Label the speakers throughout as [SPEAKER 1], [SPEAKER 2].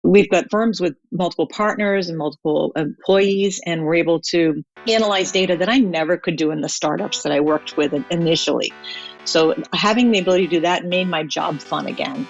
[SPEAKER 1] we've got firms with multiple partners and multiple employees, and we're able to analyze data that I never could do in the startups that I worked with initially. So having the ability to do that made my job fun again.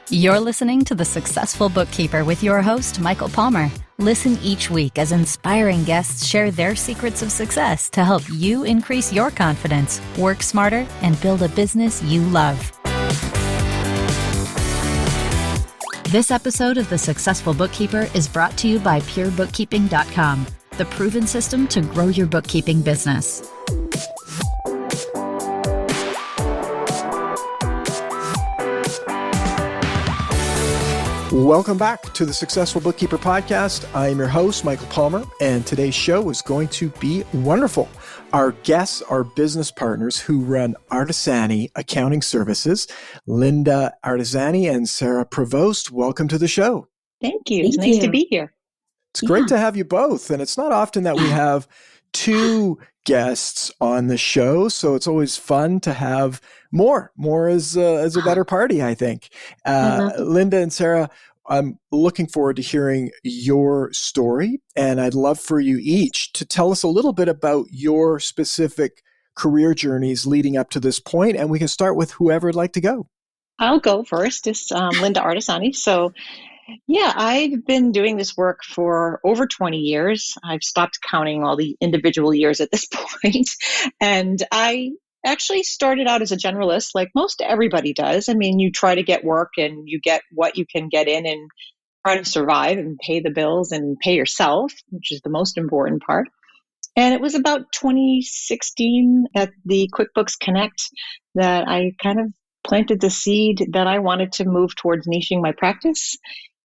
[SPEAKER 2] You're listening to The Successful Bookkeeper with your host, Michael Palmer. Listen each week as inspiring guests share their secrets of success to help you increase your confidence, work smarter, and build a business you love. This episode of The Successful Bookkeeper is brought to you by PureBookkeeping.com, the proven system to grow your bookkeeping business.
[SPEAKER 3] Welcome back to the Successful Bookkeeper Podcast. I am your host, Michael Palmer, and today's show is going to be wonderful. Our guests are business partners who run Artesani Accounting Services, Lynda Artesani and Sarah Prevost. Welcome to the show.
[SPEAKER 1] Thank you. It's nice to be here.
[SPEAKER 3] It's great to have you both, and it's not often that we have two guests on the show, so it's always fun to have more as a better party, I think. Lynda and Sarah, I'm looking forward to hearing your story, and I'd love for you each to tell us a little bit about your specific career journeys leading up to this point, and we can start with whoever would like to go.
[SPEAKER 1] I'll go first. It's Lynda Artesani. So I've been doing this work for over 20 years. I've stopped counting all the individual years at this point. And I actually started out as a generalist, like most everybody does. I mean, you try to get work and you get what you can get in and try to survive and pay the bills and pay yourself, which is the most important part. And it was about 2016 at the QuickBooks Connect that I kind of planted the seed that I wanted to move towards niching my practice.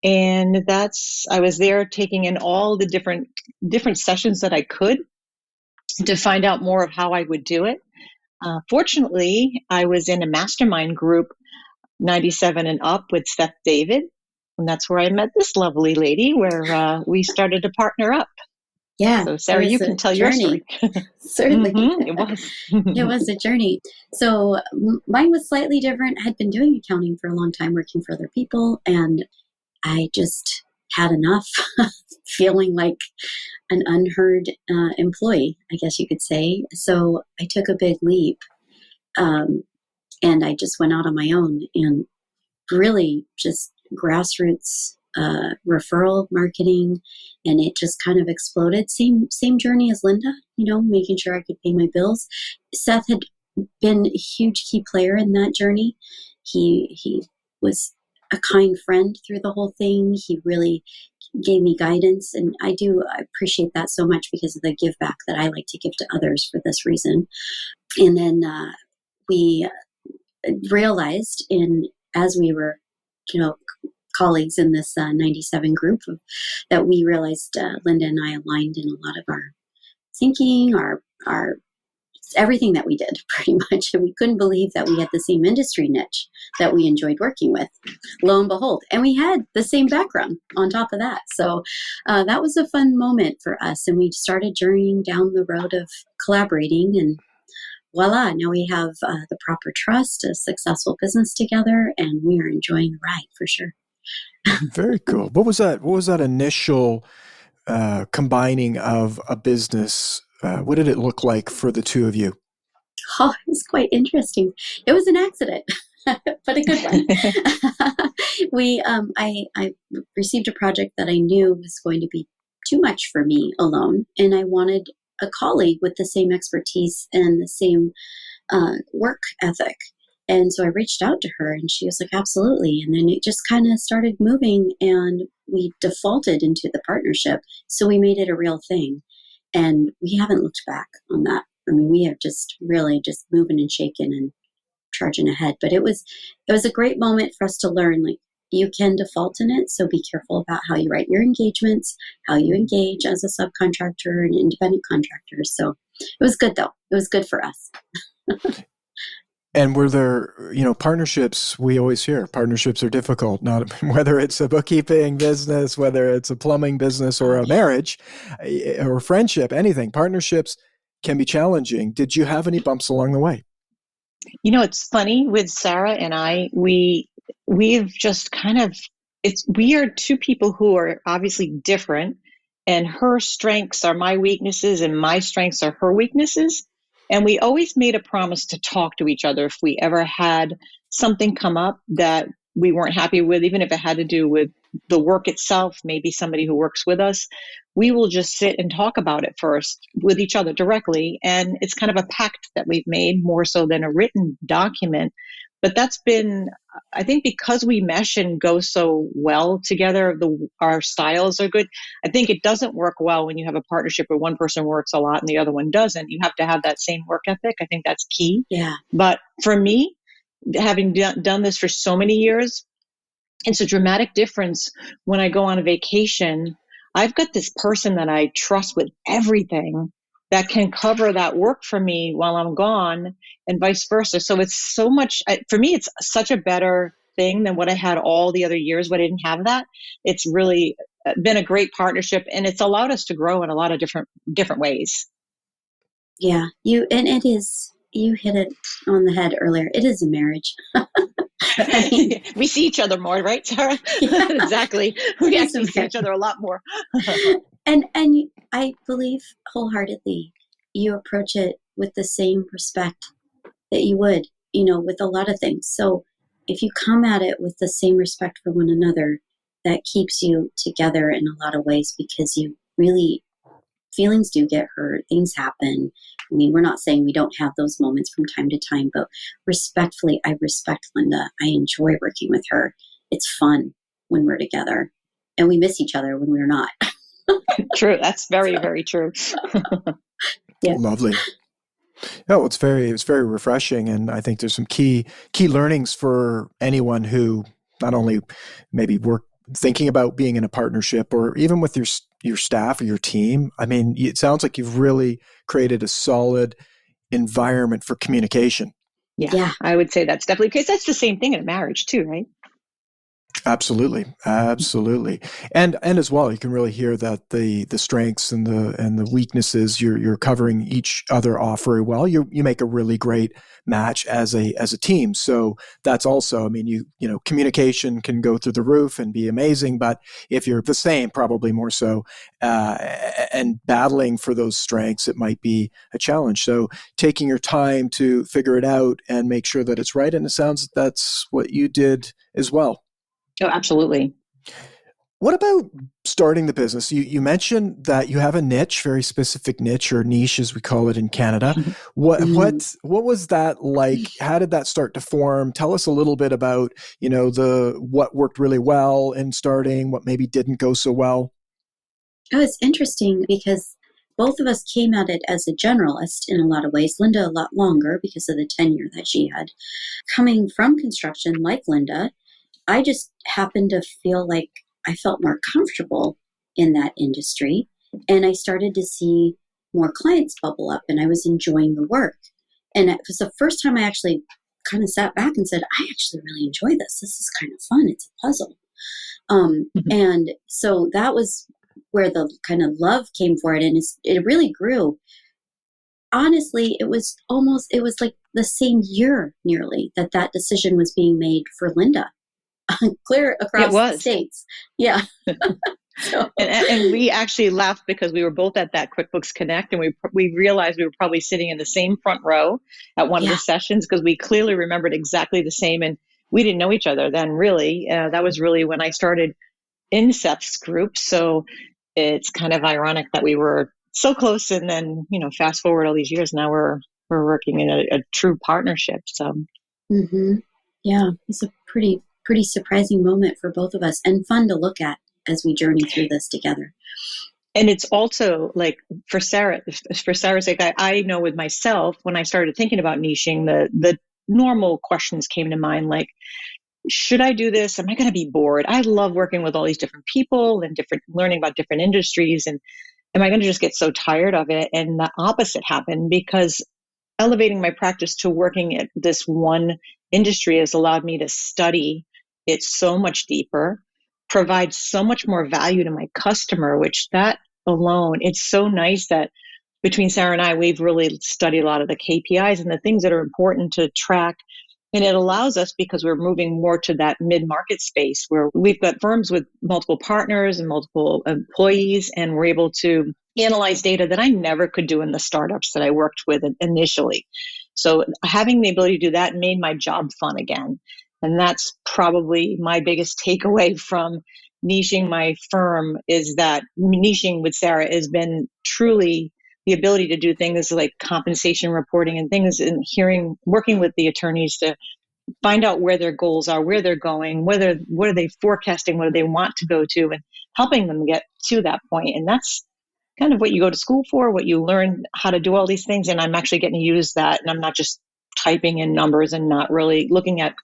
[SPEAKER 1] And I was there taking in all the different sessions that I could to find out more of how I would do it. Fortunately, I was in a mastermind group, 97 and up, with Seth David. And that's where I met this lovely lady, where we started to partner up.
[SPEAKER 4] Yeah.
[SPEAKER 1] So Sarah, you can tell your story.
[SPEAKER 4] Certainly.
[SPEAKER 1] It was.
[SPEAKER 4] It was a journey. So mine was slightly different. I had been doing accounting for a long time, working for other people, and I just had enough, feeling like an unheard employee, I guess you could say. So I took a big leap, and I just went out on my own and really just grassroots referral marketing, and it just kind of exploded. Same journey as Lynda, making sure I could pay my bills. Seth had been a huge key player in that journey. He was a kind friend through the whole thing. He really gave me guidance, and I appreciate that so much because of the give back that I like to give to others for this reason. And then we realized, as we were, colleagues in this 97 group, that we realized Lynda and I aligned in a lot of our thinking, our everything that we did, pretty much. And we couldn't believe that we had the same industry niche that we enjoyed working with, lo and behold. And we had the same background on top of that. So that was a fun moment for us. And we started journeying down the road of collaborating, and voila, now we have the proper trust, a successful business together, and we are enjoying the ride for sure.
[SPEAKER 3] Very cool. What was that initial combining of a business? What did it look like for the two of you?
[SPEAKER 4] Oh, it was quite interesting. It was an accident, but a good one. I received a project that I knew was going to be too much for me alone, and I wanted a colleague with the same expertise and the same work ethic. And so I reached out to her, and she was like, absolutely. And then it just kind of started moving, and we defaulted into the partnership. So we made it a real thing. And we haven't looked back on that. I mean, we are just really just moving and shaking and charging ahead. But it was a great moment for us to learn, like, you can default in it. So be careful about how you write your engagements, how you engage as a subcontractor and independent contractor. So it was good, though. It was good for us.
[SPEAKER 3] And were there, partnerships? We always hear partnerships are difficult, not whether it's a bookkeeping business, whether it's a plumbing business or a marriage or friendship, anything. Partnerships can be challenging. Did you have any bumps along the way?
[SPEAKER 1] It's funny with Sarah and I, we've just kind of, we are two people who are obviously different, and her strengths are my weaknesses and my strengths are her weaknesses. And we always made a promise to talk to each other if we ever had something come up that we weren't happy with, even if it had to do with the work itself, maybe somebody who works with us. We will just sit and talk about it first with each other directly. And it's kind of a pact that we've made more so than a written document. But that's been, I think, because we mesh and go so well together, our styles are good. I think it doesn't work well when you have a partnership where one person works a lot and the other one doesn't. You have to have that same work ethic. I think that's key.
[SPEAKER 4] Yeah.
[SPEAKER 1] But for me, having done this for so many years, it's a dramatic difference when I go on a vacation. I've got this person that I trust with everything that can cover that work for me while I'm gone, and vice versa. So it's so much, for me, it's such a better thing than what I had all the other years when I didn't have that. It's really been a great partnership, and it's allowed us to grow in a lot of different ways.
[SPEAKER 4] Yeah, you hit it on the head earlier. It is a marriage.
[SPEAKER 1] I mean, we see each other more, right, Sarah? Yeah. Exactly. We actually see each other a lot more.
[SPEAKER 4] And I believe wholeheartedly you approach it with the same respect that you would, with a lot of things. So if you come at it with the same respect for one another, that keeps you together in a lot of ways, because you really, feelings do get hurt. Things happen. I mean, we're not saying we don't have those moments from time to time, but respectfully, I respect Lynda. I enjoy working with her. It's fun when we're together, and we miss each other when we're not.
[SPEAKER 1] True. That's very, very true.
[SPEAKER 3] Yeah. Lovely. No, it's very refreshing. And I think there's some key learnings for anyone who not only maybe thinking about being in a partnership, or even with your staff or your team. I mean, it sounds like you've really created a solid environment for communication.
[SPEAKER 1] Yeah. I would say that's definitely, because that's the same thing in a marriage too, right?
[SPEAKER 3] Absolutely. And as well, you can really hear that the strengths and the weaknesses, you're covering each other off very well. You make a really great match as a team. So that's also, I mean, communication can go through the roof and be amazing, but if you're the same, probably more so, and battling for those strengths, it might be a challenge. So taking your time to figure it out and make sure that it's right. And it sounds that's what you did as well.
[SPEAKER 1] Oh, absolutely.
[SPEAKER 3] What about starting the business? You mentioned that you have a niche, very specific niche, or niche as we call it in Canada. What was that like? How did that start to form? Tell us a little bit about, what worked really well in starting, what maybe didn't go so well.
[SPEAKER 4] Oh, it's interesting because both of us came at it as a generalist in a lot of ways. Lynda a lot longer because of the tenure that she had. Coming from construction like Lynda, I just happened to feel like I felt more comfortable in that industry, and I started to see more clients bubble up, and I was enjoying the work. And it was the first time I actually kind of sat back and said, I actually really enjoy this. This is kind of fun. It's a puzzle. And so that was where the kind of love came for it, and it really grew. Honestly, it was like the same year nearly that decision was being made for Lynda. Clear across the states. Yeah. So.
[SPEAKER 1] And we actually laughed because we were both at that QuickBooks Connect, and we realized we were probably sitting in the same front row at one of the sessions, because we clearly remembered exactly the same, and we didn't know each other then, really. That was really when I started in Seth's group. So it's kind of ironic that we were so close, and then, fast forward all these years, now we're working in a true partnership. So
[SPEAKER 4] yeah, it's a pretty surprising moment for both of us, and fun to look at as we journey through this together.
[SPEAKER 1] And it's also like for Sarah's sake, I know with myself, when I started thinking about niching, the normal questions came to mind, like, should I do this? Am I going to be bored? I love working with all these different people and learning about different industries. And am I going to just get so tired of it? And the opposite happened, because elevating my practice to working at this one industry has allowed me to study it so much deeper, provide so much more value to my customer, which that alone, it's so nice that between Sarah and I, we've really studied a lot of the KPIs and the things that are important to track. And it allows us, because we're moving more to that mid-market space where we've got firms with multiple partners and multiple employees, and we're able to analyze data that I never could do in the startups that I worked with initially. So having the ability to do that made my job fun again. And that's probably my biggest takeaway from niching my firm, is that niching with Sarah has been truly the ability to do things like compensation reporting and things, and working with the attorneys to find out where their goals are, where they're going, what are they forecasting, what do they want to go to, and helping them get to that point. And that's kind of what you go to school for, what you learn how to do all these things. And I'm actually getting to use that. And I'm not just typing in numbers and not really looking at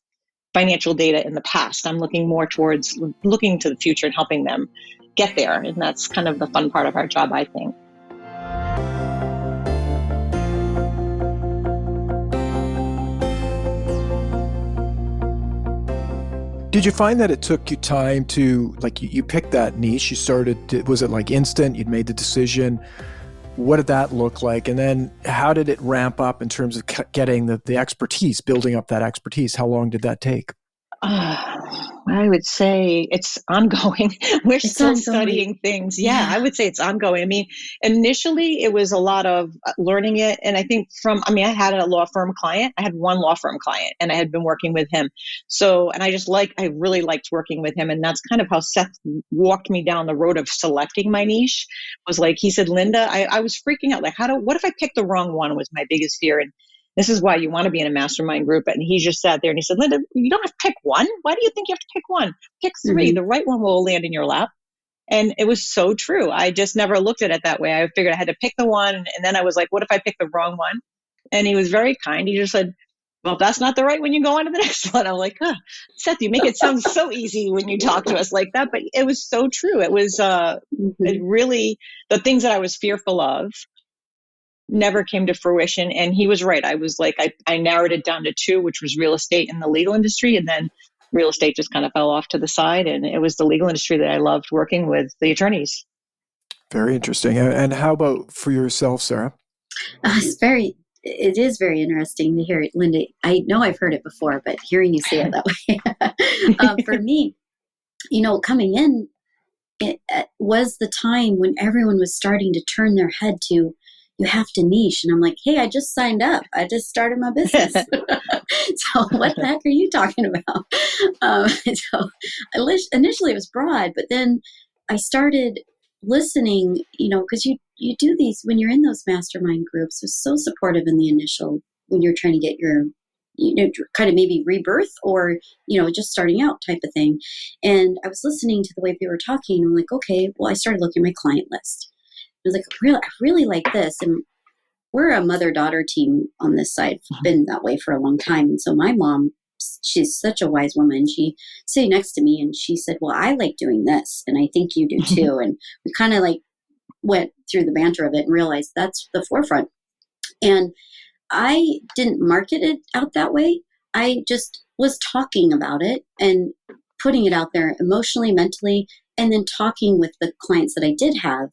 [SPEAKER 1] financial data in the past. I'm looking more towards looking to the future and helping them get there. And that's kind of the fun part of our job, I think.
[SPEAKER 3] Did you find that it took you time to, like, you picked that niche, was it like instant, you'd made the decision? What did that look like? And then how did it ramp up in terms of getting the expertise, building up that expertise? How long did that take?
[SPEAKER 1] I would say it's ongoing. We're still studying things. Yeah, I would say it's ongoing. I mean, initially it was a lot of learning it. And I think I had a law firm client. I had one law firm client, and I had been working with him. So, and I really liked working with him. And that's kind of how Seth walked me down the road of selecting my niche. Was like, he said, Lynda, I was freaking out. Like, what if I picked the wrong one, was my biggest fear. And this is why you want to be in a mastermind group. And he just sat there and he said, Lynda, you don't have to pick one. Why do you think you have to pick one? Pick three. Mm-hmm. The right one will land in your lap. And it was so true. I just never looked at it that way. I figured I had to pick the one. And then I was like, what if I pick the wrong one? And he was very kind. He just said, well, if that's not the right one, you go on to the next one. I'm like, Seth, you make it sound so easy when you talk to us like that. But it was so true. It was it really, the things that I was fearful of never came to fruition. And he was right. I was like, I narrowed it down to two, which was real estate and the legal industry. And then real estate just kind of fell off to the side. And it was the legal industry that I loved working with the attorneys.
[SPEAKER 3] Very interesting. And how about for yourself, Sarah?
[SPEAKER 4] It is very interesting to hear it, Lynda. I know I've heard it before, but hearing you say it that way. For me, coming in, it was the time when everyone was starting to turn their head to, you have to niche. And I'm like, hey, I just signed up. I just started my business. So what the heck are you talking about? So initially it was broad, but then I started listening, because you do these, when you're in those mastermind groups, it was so supportive in the initial, when you're trying to get your, kind of maybe rebirth or, just starting out type of thing. And I was listening to the way people were talking. And I'm like, okay, well, I started looking at my client list. I was like, I really like this. And we're a mother-daughter team on this side. Been that way for a long time. And so my mom, she's such a wise woman. She sat next to me and she said, well, I like doing this. And I think you do too. And we kind of like went through the banter of it and realized that's the forefront. And I didn't market it out that way. I just was talking about it and putting it out there emotionally, mentally, and then talking with the clients that I did have.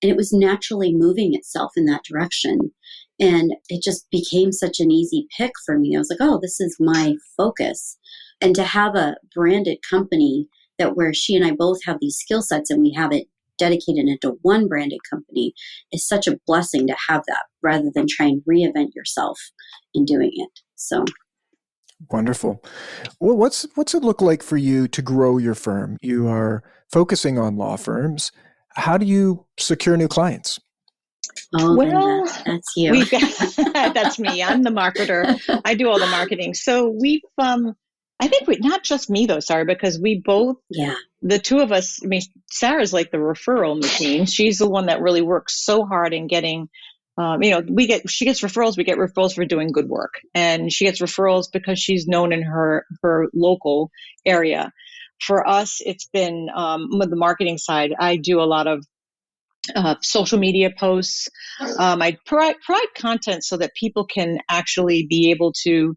[SPEAKER 4] And it was naturally moving itself in that direction. And it just became such an easy pick for me. I was like, oh, this is my focus. And to have a branded company where she and I both have these skill sets and we have it dedicated into one branded company is such a blessing to have that rather than try and reinvent yourself in doing it. So
[SPEAKER 3] wonderful. Well, what's it look like for you to grow your firm? You are focusing on law firms. How do you secure new clients?
[SPEAKER 4] Oh, well, that's you.
[SPEAKER 1] That's me. I'm the marketer. I do all the marketing. So we've, I think not just me though, Sarah, because we both, the two of us, I mean, Sarah's like the referral machine. She's the one that really works so hard in getting, she gets referrals. We get referrals for doing good work. And she gets referrals because she's known in her local area. For us, it's been with the marketing side. I do a lot of social media posts. I provide content so that people can actually be able to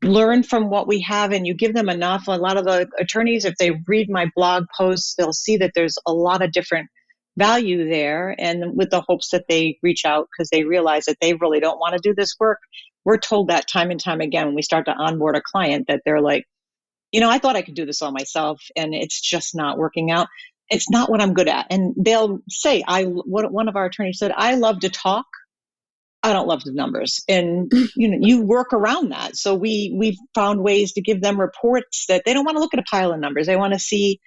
[SPEAKER 1] learn from what we have, and you give them enough. A lot of the attorneys, if they read my blog posts, they'll see that there's a lot of different value there, and with the hopes that they reach out because they realize that they really don't want to do this work. We're told that time and time again when we start to onboard a client that they're like, I thought I could do this all myself and it's just not working out. It's not what I'm good at. And they'll say, one of our attorneys said, I love to talk. I don't love the numbers. And, you work around that. So we've found ways to give them reports that they don't want to look at a pile of numbers. They want to see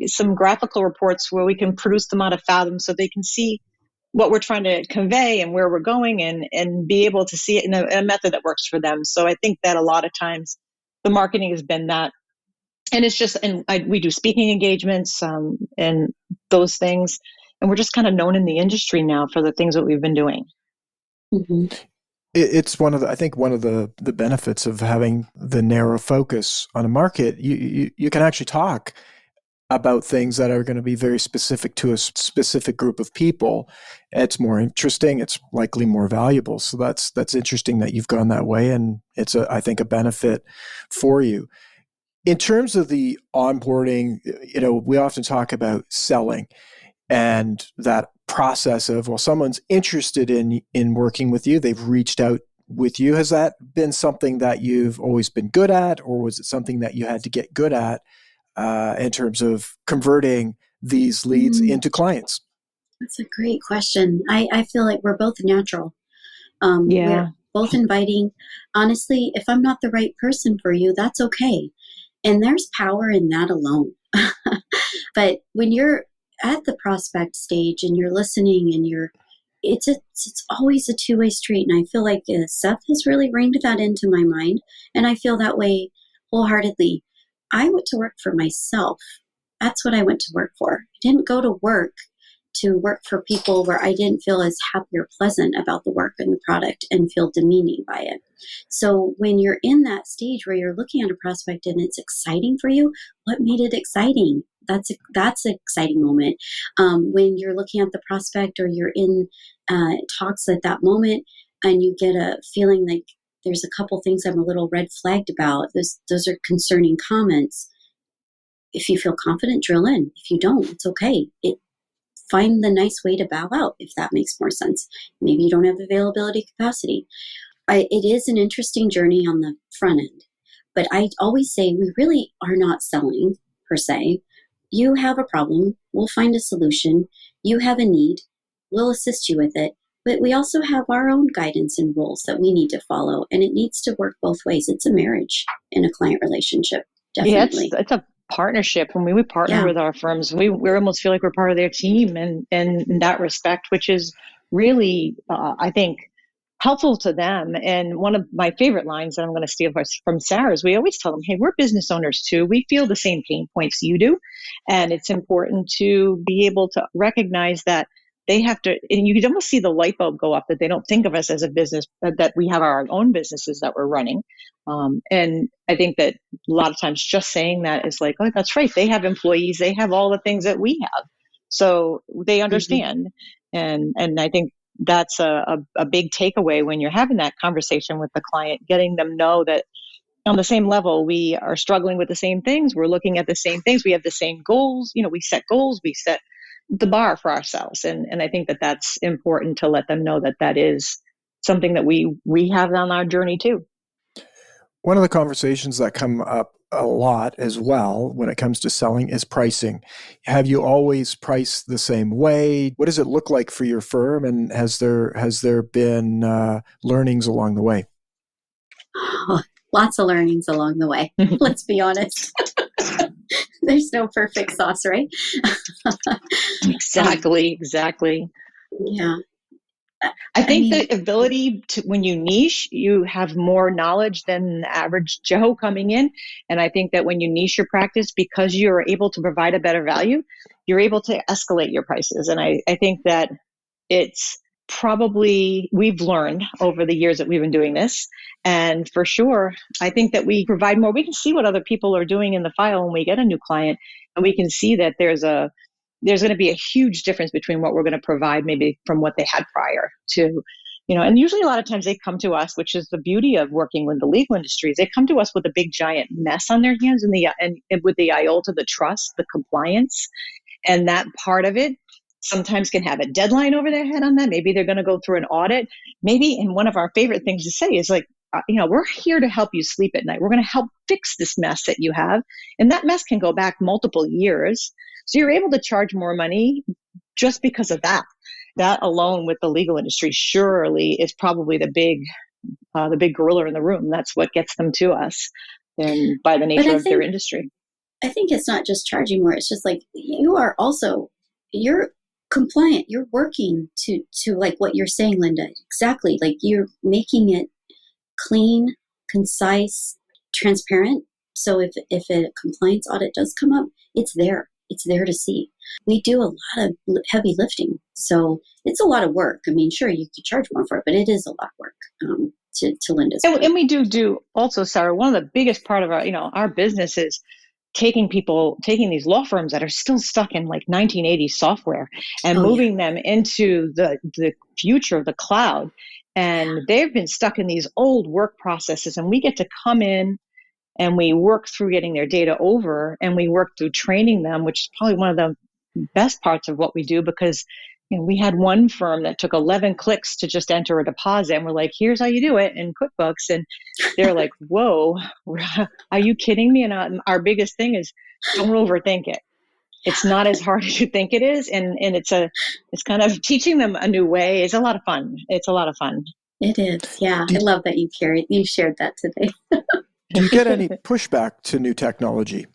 [SPEAKER 1] some graphical reports where we can produce them out of Fathom so they can see what we're trying to convey and where we're going and be able to see it in a method that works for them. So I think that a lot of times the marketing has been that. And it's just, we do speaking engagements and those things. And we're just kind of known in the industry now for the things that we've been doing.
[SPEAKER 4] Mm-hmm.
[SPEAKER 3] It's one of the benefits of having the narrow focus on a market. You can actually talk about things that are going to be very specific to a specific group of people. It's more interesting. It's likely more valuable. So that's interesting that you've gone that way, and it's I think a benefit for you. In terms of the onboarding, we often talk about selling and that process of, someone's interested in working with you. They've reached out with you. Has that been something that you've always been good at, or was it something that you had to get good at in terms of converting these leads into clients?
[SPEAKER 4] That's a great question. I feel like we're both natural. We're both inviting. Honestly, if I'm not the right person for you, that's okay. And there's power in that alone. But when you're at the prospect stage and you're listening and it's always a two-way street. And I feel like Seth has really reined that into my mind. And I feel that way wholeheartedly. I went to work for myself. That's what I went to work for. I didn't go to work for people where I didn't feel as happy or pleasant about the work and the product and feel demeaning by it. So when you're in that stage where you're looking at a prospect and it's exciting for you, what made it exciting? That's an exciting moment. When you're looking at the prospect or you're in talks at that moment and you get a feeling like there's a couple things I'm a little red flagged about, those are concerning comments. If you feel confident, drill in. If you don't, it's okay. Find the nice way to bow out, if that makes more sense. Maybe you don't have availability capacity. It is an interesting journey on the front end, but I always say we really are not selling per se. You have a problem, we'll find a solution. You have a need, we'll assist you with it. But we also have our own guidance and rules that we need to follow, and it needs to work both ways. It's a marriage in a client relationship, definitely.
[SPEAKER 1] Yeah, it's a partnership. When we partner with our firms, we almost feel like we're part of their team, and in that respect, which is really, I think, helpful to them. And one of my favorite lines that I'm going to steal from Sarah is we always tell them, hey, we're business owners too. We feel the same pain points you do. And it's important to be able to recognize that they have to, and you can almost see the light bulb go up, that they don't think of us as a business, that we have our own businesses that we're running. And I think that a lot of times just saying that is like, oh, that's right. They have employees. They have all the things that we have. So they understand. Mm-hmm. And I think that's a big takeaway when you're having that conversation with the client, getting them know that on the same level, we are struggling with the same things. We're looking at the same things. We have the same goals. We set goals. We set the bar for ourselves. And I think that that's important to let them know that that is something that we have on our journey too.
[SPEAKER 3] One of the conversations that come up a lot as well when it comes to selling is pricing. Have you always priced the same way? What does it look like for your firm? And has there been learnings along the way?
[SPEAKER 4] Oh, lots of learnings along the way. Let's be honest. There's no perfect sauce, right?
[SPEAKER 1] Exactly.
[SPEAKER 4] Yeah.
[SPEAKER 1] I think the ability to, when you niche, you have more knowledge than the average Joe coming in. And I think that when you niche your practice, because you're able to provide a better value, you're able to escalate your prices. And I think that it's probably, we've learned over the years that we've been doing this. And for sure, I think that we provide more. We can see what other people are doing in the file when we get a new client, and we can see that there's going to be a huge difference between what we're going to provide maybe from what they had prior to, and usually a lot of times they come to us, which is the beauty of working with the legal industries. They come to us with a big giant mess on their hands and with the iota, the trust, the compliance, and that part of it. sometimes can have a deadline over their head on that. Maybe they're going to go through an audit. Maybe, and one of our favorite things to say is like, we're here to help you sleep at night. We're going to help fix this mess that you have. And that mess can go back multiple years. So you're able to charge more money just because of that. That alone with the legal industry surely is probably the big gorilla in the room. That's what gets them to us, and by the nature of their industry.
[SPEAKER 4] I think it's not just charging more. It's just like you're compliant. You're working to like what you're saying, Lynda. Exactly. Like you're making it clean, concise, transparent. So if a compliance audit does come up, it's there. It's there to see. We do a lot of heavy lifting. So it's a lot of work. I mean, sure, you could charge more for it, but it is a lot of work to Lynda's point.
[SPEAKER 1] And we do also, Sarah, one of the biggest part of our business is taking these law firms that are still stuck in like 1980s software and moving them into the future of the cloud. And they've been stuck in these old work processes, and we get to come in and we work through getting their data over, and we work through training them, which is probably one of the best parts of what we do, because we had one firm that took 11 clicks to just enter a deposit, and we're like, here's how you do it in QuickBooks. And they're like, whoa, are you kidding me? And our biggest thing is don't overthink it. It's not as hard as you think it is. And it's kind of teaching them a new way. It's a lot of fun. It's a lot of fun.
[SPEAKER 4] It is. Yeah. I love that you shared that today.
[SPEAKER 3] Do you get any pushback to new technology?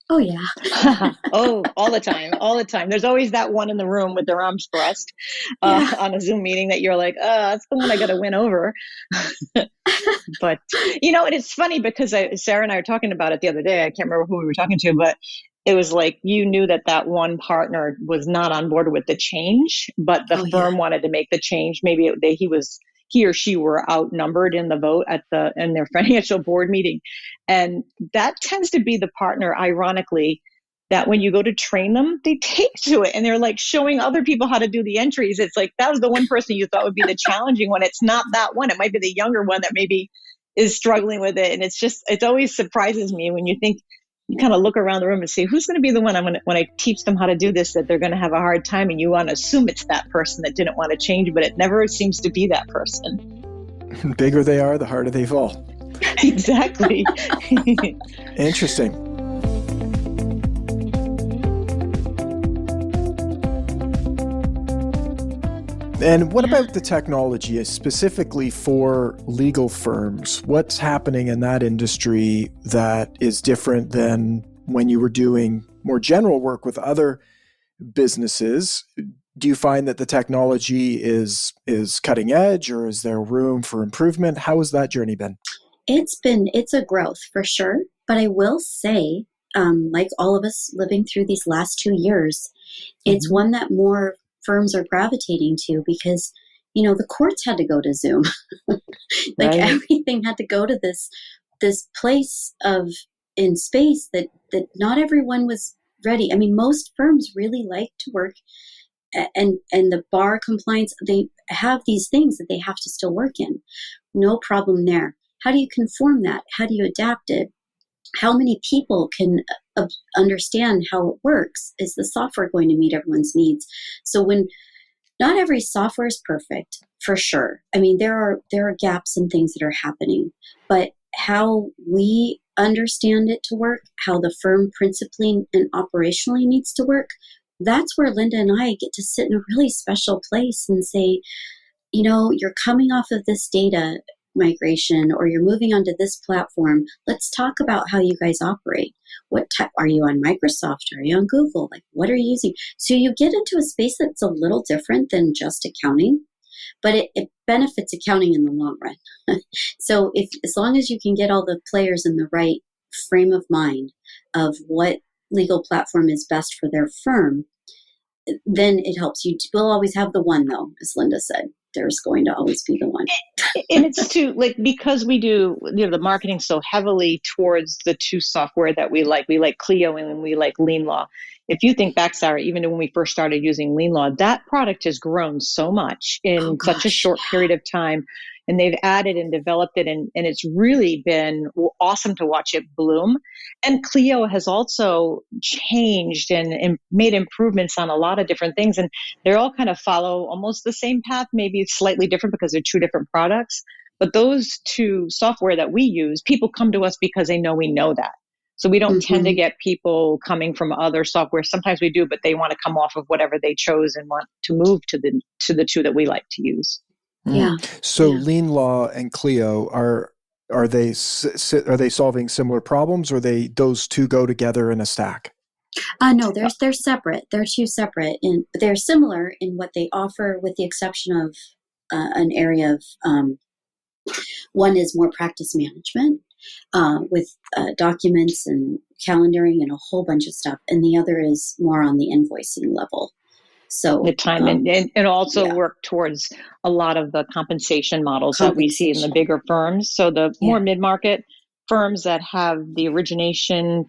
[SPEAKER 4] Oh, yeah.
[SPEAKER 1] Oh, all the time. There's always that one in the room with their arms crossed on a Zoom meeting that you're like, that's the one I got to win over. But, and it's funny because Sarah and I were talking about it the other day. I can't remember who we were talking to, but it was like you knew that one partner was not on board with the change, but the firm wanted to make the change. Maybe he or she were outnumbered in the vote in their financial board meeting. And that tends to be the partner, ironically, that when you go to train them, they take to it and they're like showing other people how to do the entries. It's like, that was the one person you thought would be the challenging one. It's not that one. It might be the younger one that maybe is struggling with it. And it always surprises me when you kind of look around the room and see who's going to be the one when I teach them how to do this, that they're going to have a hard time, and you want to assume it's that person that didn't want to change, but it never seems to be that person.
[SPEAKER 3] The bigger they are, the harder they fall.
[SPEAKER 1] Exactly.
[SPEAKER 3] Interesting. And what about the technology specifically for legal firms? What's happening in that industry that is different than when you were doing more general work with other businesses? Do you find that the technology is cutting edge, or is there room for improvement? How has that journey been?
[SPEAKER 4] It's a growth for sure. But I will say, like all of us living through these last 2 years, it's one that more firms are gravitating to, because the courts had to go to Zoom. Everything had to go to this place in space that not everyone was ready. I mean, most firms really like to work and the bar compliance, they have these things that they have to still work in. No problem there. How do you conform that? How do you adapt it? How many people can understand how it works? Is the software going to meet everyone's needs? So not every software is perfect, for sure. I mean, there are gaps and things that are happening, but how we understand it to work, how the firm principally and operationally needs to work, that's where Lynda and I get to sit in a really special place and say, you're coming off of this data migration, or you're moving onto this platform. Let's talk about how you guys operate. What type are you on? Microsoft? Are you on Google? Like, what are you using? So you get into a space that's a little different than just accounting, but it benefits accounting in the long run. So as long as you can get all the players in the right frame of mind of what legal platform is best for their firm, then it helps you. We'll always have the one, though, as Lynda said. There's going to always be the one.
[SPEAKER 1] And it's because we do the marketing so heavily towards the two software that we like Clio and we like Lean Law. If you think back, Sarah, even when we first started using Lean Law, that product has grown so much in such a short period of time. and they've added and developed it. And it's really been awesome to watch it bloom. And Clio has also changed and made improvements on a lot of different things. And they all kind of follow almost the same path, maybe slightly different because they're two different products. But those two software that we use, people come to us because they know we know that. So we don't tend to get people coming from other software. Sometimes we do, but they want to come off of whatever they chose and want to move to the two that we like to use.
[SPEAKER 4] Yeah.
[SPEAKER 3] So Lean Law and Clio are they solving similar problems, or those two go together in a stack?
[SPEAKER 4] No, they're separate. They're two separate, and they're similar in what they offer, with the exception of an area of one is more practice management with documents and calendaring and a whole bunch of stuff, and the other is more on the invoicing level. So
[SPEAKER 1] the time and also work towards a lot of the compensation models that we see in the bigger firms. So the more mid-market firms that have the origination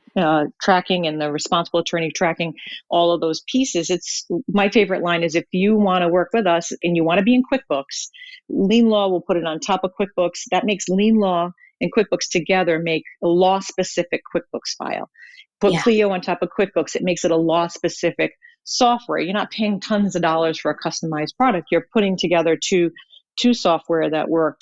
[SPEAKER 1] tracking and the responsible attorney tracking, all of those pieces. It's my favorite line is, if you want to work with us and you want to be in QuickBooks, Lean Law will put it on top of QuickBooks. That makes Lean Law and QuickBooks together make a law-specific QuickBooks file. Put Clio on top of QuickBooks, it makes it a law-specific software. You're not paying tons of dollars for a customized product. You're putting together two software that work.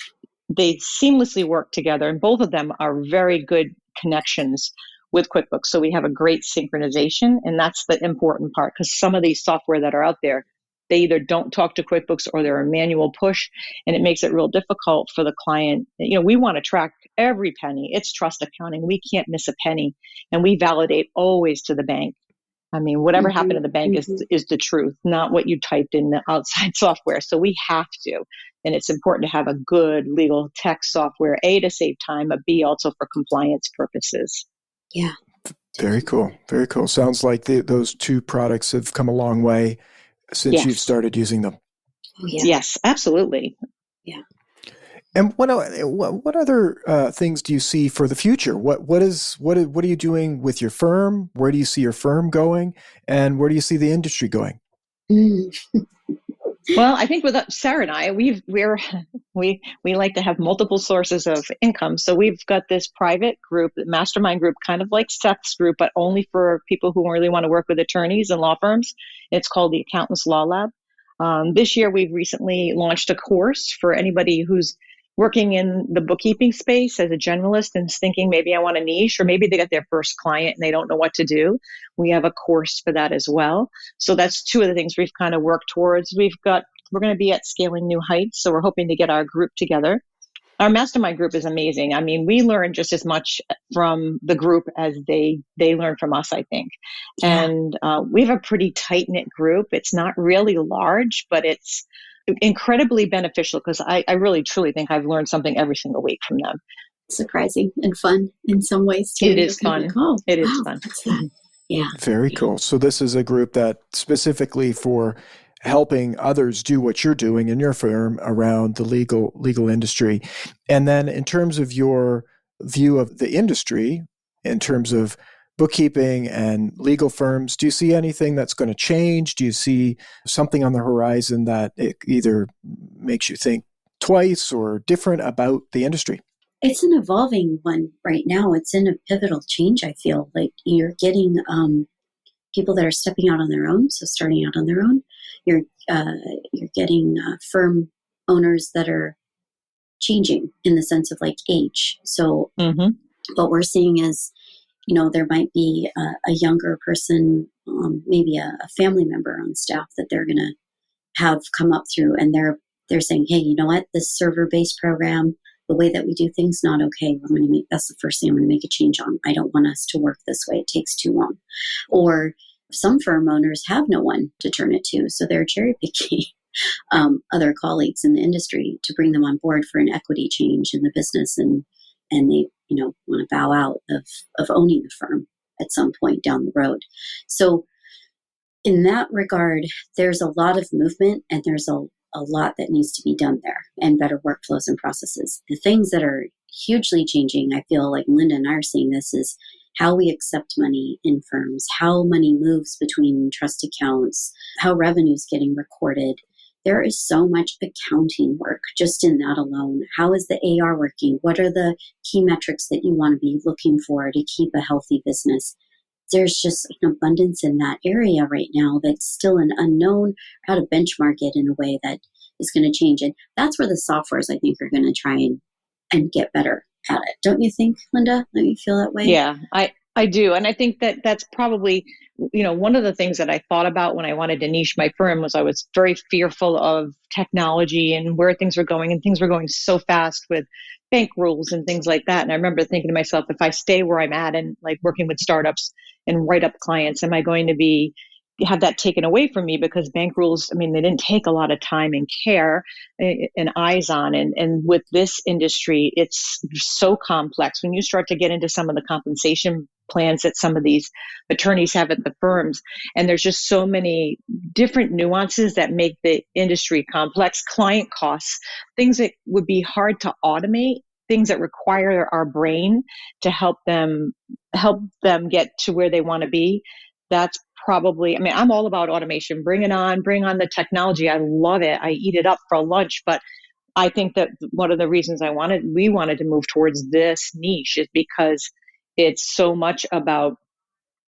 [SPEAKER 1] They seamlessly work together, and both of them are very good connections with QuickBooks. So we have a great synchronization, and that's the important part, because some of these software that are out there, they either don't talk to QuickBooks or they're a manual push, and it makes it real difficult for the client. We want to track every penny. It's trust accounting. We can't miss a penny, and we validate always to the bank. I mean, whatever happened in the bank is the truth, not what you typed in the outside software. So we have to. And it's important to have a good legal tech software, A, to save time, but B, also for compliance purposes.
[SPEAKER 4] Yeah.
[SPEAKER 3] Very cool. Very cool. Sounds like those two products have come a long way since you've started using them.
[SPEAKER 4] Oh, yeah.
[SPEAKER 1] Yes, absolutely.
[SPEAKER 4] Yeah.
[SPEAKER 3] And what other things do you see for the future? What are you doing with your firm? Where do you see your firm going? And where do you see the industry going?
[SPEAKER 1] Well, I think with Sarah and I, we like to have multiple sources of income. So we've got this private group, mastermind group, kind of like Seth's group, but only for people who really want to work with attorneys and law firms. It's called the Accountless Law Lab. This year, we've recently launched a course for anybody who's working in the bookkeeping space as a generalist and is thinking, maybe I want a niche, or maybe they got their first client and they don't know what to do. We have a course for that as well. So that's two of the things we've kind of worked towards. We're going to be at Scaling New Heights. So we're hoping to get our group together. Our mastermind group is amazing. I mean, we learn just as much from the group as they learn from us, I think. Yeah. And we have a pretty tight-knit group. It's not really large, but it's incredibly beneficial, because I really, truly think I've learned something every single week from them.
[SPEAKER 4] Surprising and fun in some ways, too.
[SPEAKER 1] It is fun. It is fun.
[SPEAKER 4] Yeah.
[SPEAKER 3] Very cool. So this is a group that specifically for helping others do what you're doing in your firm around the legal industry. And then in terms of your view of the industry, in terms of bookkeeping and legal firms, do you see anything that's going to change? Do you see something on the horizon that it either makes you think twice or different about the industry?
[SPEAKER 4] It's an evolving one right now. It's in a pivotal change, I feel. Like you're getting people that are stepping out on their own, so starting out on their own. You're getting firm owners that are changing in the sense of like age. So what we're seeing is, there might be a younger person, maybe a family member on staff that they're going to have come up through, and they're saying, hey, you know what, this server-based program, the way that we do things, not okay. That's the first thing I'm going to make a change on. I don't want us to work this way. It takes too long. Or some firm owners have no one to turn it to, so they're cherry picking other colleagues in the industry to bring them on board for an equity change in the business, and they want to bow out of owning the firm at some point down the road. So in that regard, there's a lot of movement, and there's a lot that needs to be done there, and better workflows and processes. The things that are hugely changing, I feel like Lynda and I are seeing this, is how we accept money in firms, how money moves between trust accounts, how revenue is getting recorded. there is so much accounting work just in that alone. How is the AR working? What are the key metrics that you want to be looking for to keep a healthy business? There's just an abundance in that area right now that's still an unknown, how to benchmark it in a way that is going to change it. That's where the softwares, I think, are going to try and get better at it. Don't you think, Lynda? Don't you feel that way?
[SPEAKER 1] Yeah, I do. And I think that that's probably, one of the things that I thought about when I wanted to niche my firm was I was very fearful of technology and where things were going, and things were going so fast with bank rules and things like that. And I remember thinking to myself, if I stay where I'm at and like working with startups and write up clients, am I going to have that taken away from me? Because bank rules, I mean, they didn't take a lot of time and care and eyes on. And with this industry, it's so complex. When you start to get into some of the compensation plans that some of these attorneys have at the firms, and there's just so many different nuances that make the industry complex, client costs, things that would be hard to automate, things that require our brain to help them get to where they want to be. That's probably, I mean, I'm all about automation. Bring on the technology. I love it. I eat it up for lunch. But I think that one of the reasons we wanted to move towards this niche is because it's so much about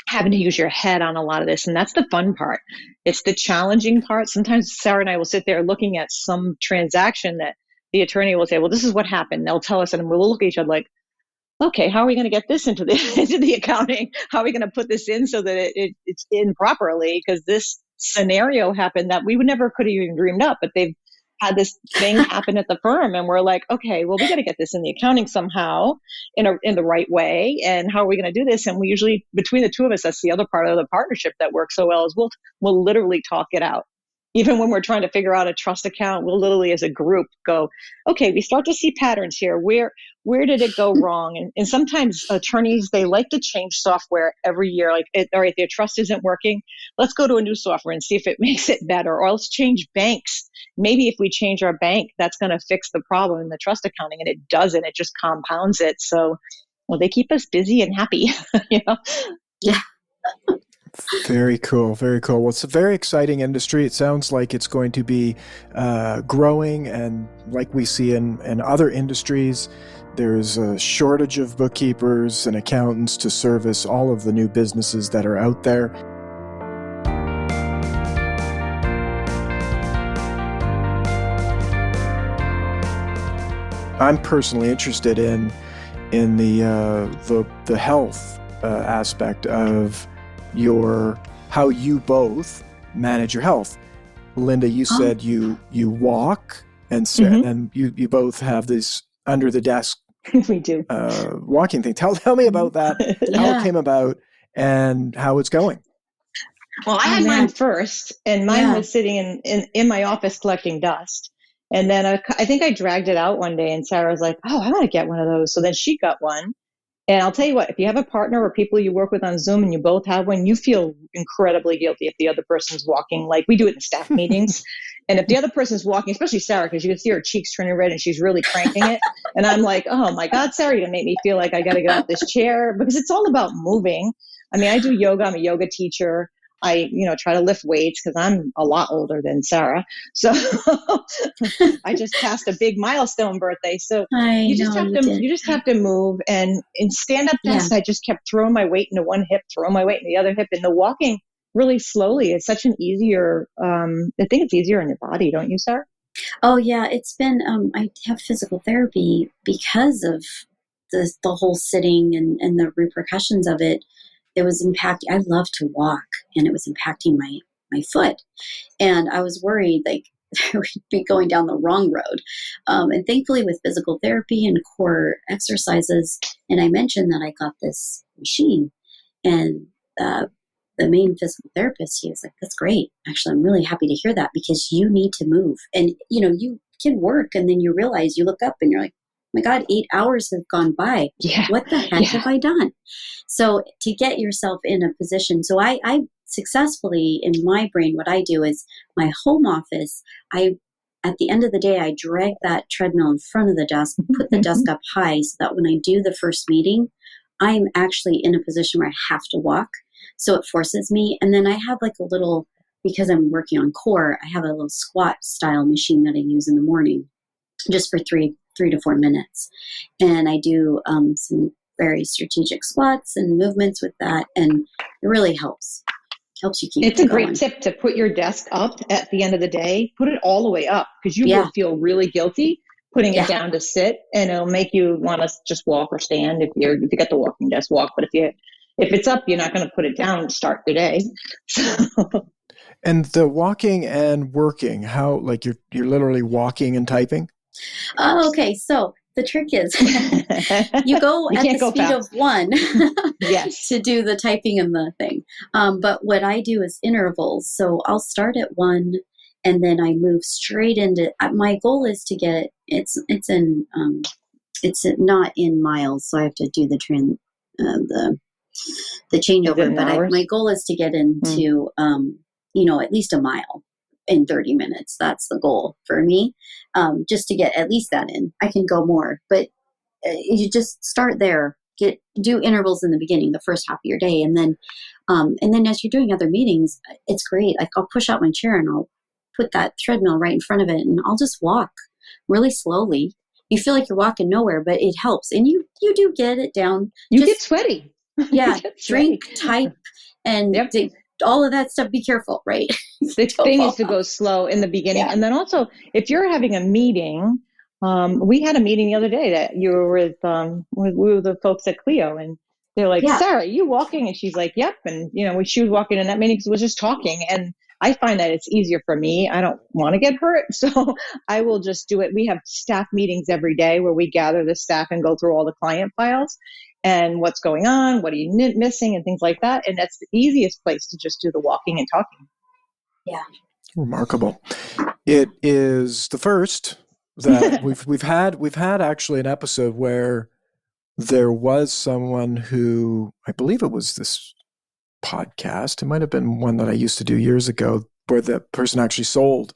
[SPEAKER 1] having to use your head on a lot of this. And that's the fun part. It's the challenging part. Sometimes Sarah and I will sit there looking at some transaction that the attorney will say, well, this is what happened. They'll tell us, and we'll look at each other like, okay, how are we going to get this into the accounting? How are we going to put this in so that it's in properly? Because this scenario happened that we would never could have even dreamed up, but they've had this thing happen at the firm, and we're like, okay, well, we got to get this in the accounting somehow in the right way. And how are we going to do this? And we usually, between the two of us, that's the other part of the partnership that works so well, is we'll literally talk it out. Even when we're trying to figure out a trust account, we'll literally as a group go, okay, we start to see patterns here. Where did it go wrong? And sometimes attorneys, they like to change software every year. Like, all right, their trust isn't working. Let's go to a new software and see if it makes it better. Or let's change banks. Maybe if we change our bank, that's going to fix the problem in the trust accounting. And it doesn't. It just compounds it. So, well, they keep us busy and happy.
[SPEAKER 4] Yeah.
[SPEAKER 3] Very cool. Very cool. Well, it's a very exciting industry. It sounds like it's going to be growing, and like we see in other industries, there's a shortage of bookkeepers and accountants to service all of the new businesses that are out there. I'm personally interested in the health aspect of how you both manage your health. Lynda, you said you walk and sit, and you both have this under the desk
[SPEAKER 1] we do
[SPEAKER 3] walking thing. Tell me about that. How it came about and how it's going.
[SPEAKER 1] Well, I had mine first, and mine was sitting in my office collecting dust. And then I think I dragged it out one day, and Sarah was like, oh, I want to get one of those. So then she got one. And I'll tell you what, if you have a partner or people you work with on Zoom and you both have one, you feel incredibly guilty if the other person's walking. Like, we do it in staff meetings. And if the other person's walking, especially Sarah, because you can see her cheeks turning red and she's really cranking it. And I'm like, oh my God, Sarah, you're going to make me feel like I got to get off this chair, because it's all about moving. I mean, I do yoga. I'm a yoga teacher. I, try to lift weights because I'm a lot older than Sarah. So I just passed a big milestone birthday. So you just have to move, and in stand-up desk, I just kept throwing my weight into one hip, throwing my weight in the other hip, and the walking really slowly. It's such an easier, I think it's easier on your body. Don't you, Sarah?
[SPEAKER 4] Oh yeah. It's been, I have physical therapy because of the whole sitting and the repercussions of it. It was impacting. I love to walk, and it was impacting my foot. And I was worried like I would be going down the wrong road. And thankfully with physical therapy and core exercises, and I mentioned that I got this machine, and the main physical therapist, he was like, that's great. Actually, I'm really happy to hear that, because you need to move. And, you can work, and then you realize, you look up and you're like, my God, 8 hours have gone by.
[SPEAKER 1] Yeah.
[SPEAKER 4] What the heck have I done? So to get yourself in a position, so I successfully, in my brain, what I do is my home office, at the end of the day, I drag that treadmill in front of the desk, put the desk up high, so that when I do the first meeting, I'm actually in a position where I have to walk. So it forces me. And then I have like a little because I'm working on core, I have a little squat style machine that I use in the morning just for three to 4 minutes. And I do some very strategic squats and movements with that. And it really helps you keep
[SPEAKER 1] It's a
[SPEAKER 4] going.
[SPEAKER 1] great tip to put your desk up at the end of the day. Put it all the way up, because you will feel really guilty putting it down to sit, and it'll make you want to just walk or stand if you got the walking desk, walk. But if it's up, you're not going to put it down to start your day.
[SPEAKER 3] And the walking and working, how, like you're literally walking and typing?
[SPEAKER 4] Oh, okay. So the trick is you go at the speed of one
[SPEAKER 1] yes.
[SPEAKER 4] to do the typing and the thing. But what I do is intervals. So I'll start at 1 and then I move straight into, my goal is to get, it's not in miles. So I have to do the changeover, but my goal is to get into, at least a mile in 30 minutes. That's the goal for me. Just to get at least that in. I can go more, but you just start there. Do intervals in the beginning, the first half of your day, and then as you're doing other meetings, it's great. Like I'll push out my chair and I'll put that treadmill right in front of it, and I'll just walk really slowly. You feel like you're walking nowhere, but it helps, and you do get it down.
[SPEAKER 1] You get sweaty.
[SPEAKER 4] Yeah, drink, type, and all of that stuff. Be careful, right?
[SPEAKER 1] The thing is to go slow in the beginning. Yeah. And then also, if you're having a meeting, we had a meeting the other day that you were with the folks at Clio, and they're like, Sarah, are you walking? And she's like, yep. And, she was walking in that meeting because we was just talking. And I find that it's easier for me. I don't want to get hurt. So I will just do it. We have staff meetings every day where we gather the staff and go through all the client files and what's going on, what are you missing, and things like that. And that's the easiest place to just do the walking and talking.
[SPEAKER 4] Yeah.
[SPEAKER 3] Remarkable. It is the first that we've had actually an episode where there was someone who, I believe it was this podcast, it might have been one that I used to do years ago, where the person actually sold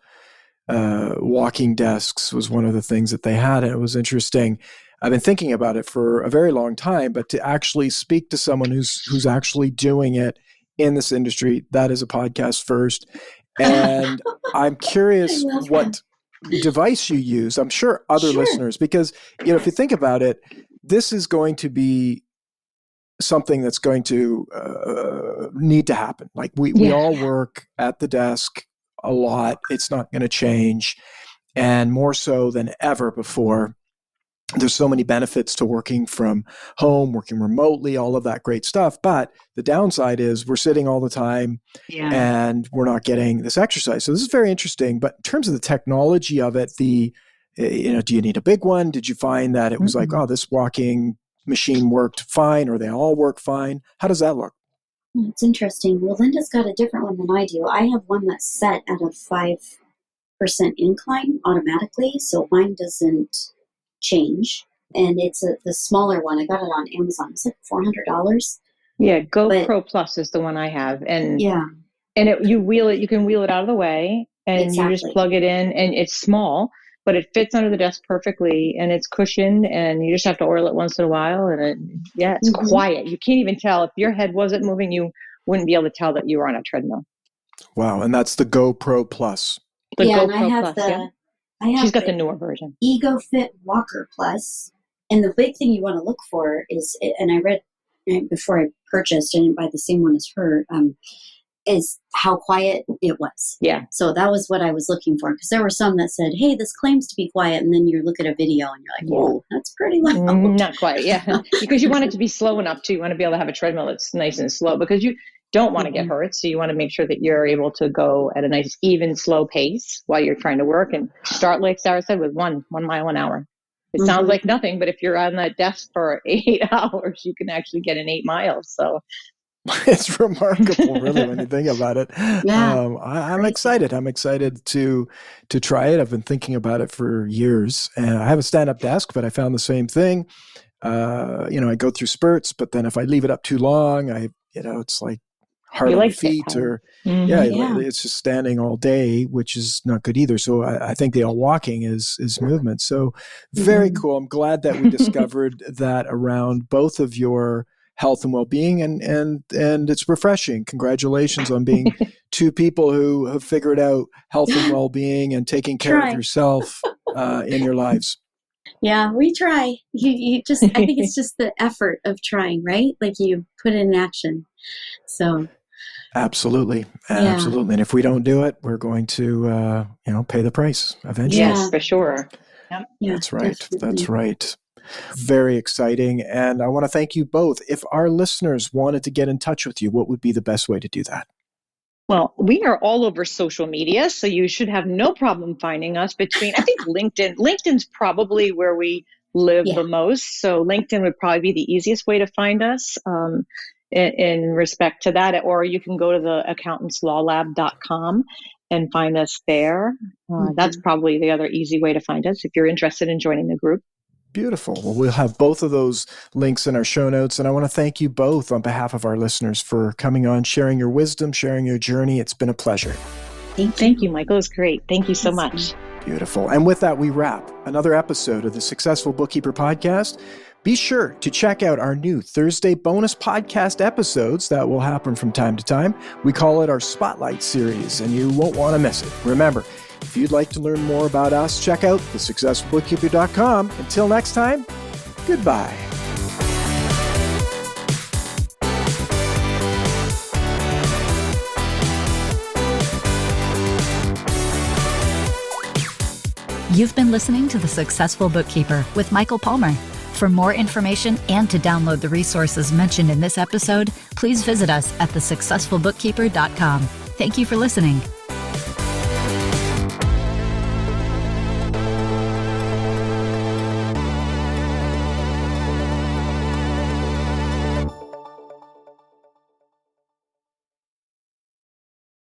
[SPEAKER 3] walking desks was one of the things that they had. And it was interesting. I've been thinking about it for a very long time, but to actually speak to someone who's actually doing it in this industry, that is a podcast first. And I'm curious what device you use. I'm sure other listeners, because if you think about it, this is going to be something that's going to need to happen. Like we all work at the desk a lot. It's not going to change, and more so than ever before. There's so many benefits to working from home, working remotely, all of that great stuff. But the downside is we're sitting all the time and we're not getting this exercise. So this is very interesting. But in terms of the technology of it, do you need a big one? Did you find that it was like, oh, this walking machine worked fine, or they all work fine? How does that look?
[SPEAKER 4] It's interesting. Well, Lynda's got a different one than I do. I have one that's set at a 5% incline automatically. So mine doesn't change, and it's the smaller one. I got it on Amazon. It's like $400.
[SPEAKER 1] Yeah, GoPro Plus is the one I have, and you can wheel it out of the way, and you just plug it in, and it's small, but it fits under the desk perfectly, and it's cushioned, and you just have to oil it once in a while, and it's quiet. You can't even tell if your head wasn't moving. You wouldn't be able to tell that you were on a treadmill.
[SPEAKER 3] Wow, and that's the GoPro Plus.
[SPEAKER 1] The GoPro Plus. She's got the newer version.
[SPEAKER 4] EgoFit Walker Plus. And the big thing you want to look for is, and I read before I purchased, I didn't buy the same one as her, is how quiet it was.
[SPEAKER 1] Yeah.
[SPEAKER 4] So that was what I was looking for. Because there were some that said, hey, this claims to be quiet. And then you look at a video and you're like, whoa, that's pretty loud.
[SPEAKER 1] Not quite, yeah. Because you want it to be slow enough too. You want to be able to have a treadmill that's nice and slow, because you don't want to get hurt. So you want to make sure that you're able to go at a nice, even, slow pace while you're trying to work, and start, like Sarah said, with 1 mile an hour. It sounds like nothing, but if you're on that desk for 8 hours, you can actually get in 8 miles. So
[SPEAKER 3] it's remarkable, really, when you think about it. Yeah. I'm excited. I'm excited to try it. I've been thinking about it for years, and I have a stand-up desk, but I found the same thing. I go through spurts, but then if I leave it up too long, it's like hard on my feet, or it's just standing all day, which is not good either. So I think the all walking is movement. So very cool. I'm glad that we discovered that around both of your health and well-being, and it's refreshing. Congratulations on being two people who have figured out health and well-being and taking care of yourself in your lives.
[SPEAKER 4] Yeah, we try. You just, I think it's just the effort of trying, right? Like you put it in action. So.
[SPEAKER 3] Absolutely. Absolutely. And if we don't do it, we're going to, pay the price eventually.
[SPEAKER 1] Yes, for sure. Yep.
[SPEAKER 4] Yeah,
[SPEAKER 3] that's right.
[SPEAKER 4] Definitely.
[SPEAKER 3] That's right. Very exciting. And I want to thank you both. If our listeners wanted to get in touch with you, what would be the best way to do that?
[SPEAKER 1] Well, we are all over social media, so you should have no problem finding us between, I think LinkedIn. LinkedIn's probably where we live the most. So LinkedIn would probably be the easiest way to find us in respect to that. Or you can go to the accountantslawlab.com and find us there. That's probably the other easy way to find us if you're interested in joining the group.
[SPEAKER 3] Beautiful. Well, we'll have both of those links in our show notes. And I want to thank you both on behalf of our listeners for coming on, sharing your wisdom, sharing your journey. It's been a pleasure.
[SPEAKER 1] Thank you, Michael. It was great. Thank you so much.
[SPEAKER 3] Beautiful. And with that, we wrap another episode of the Successful Bookkeeper Podcast. Be sure to check out our new Thursday bonus podcast episodes that will happen from time to time. We call it our Spotlight Series, and you won't want to miss it. Remember, if you'd like to learn more about us, check out thesuccessfulbookkeeper.com. Until next time, goodbye.
[SPEAKER 2] You've been listening to The Successful Bookkeeper with Michael Palmer. For more information and to download the resources mentioned in this episode, please visit us at thesuccessfulbookkeeper.com. Thank you for listening.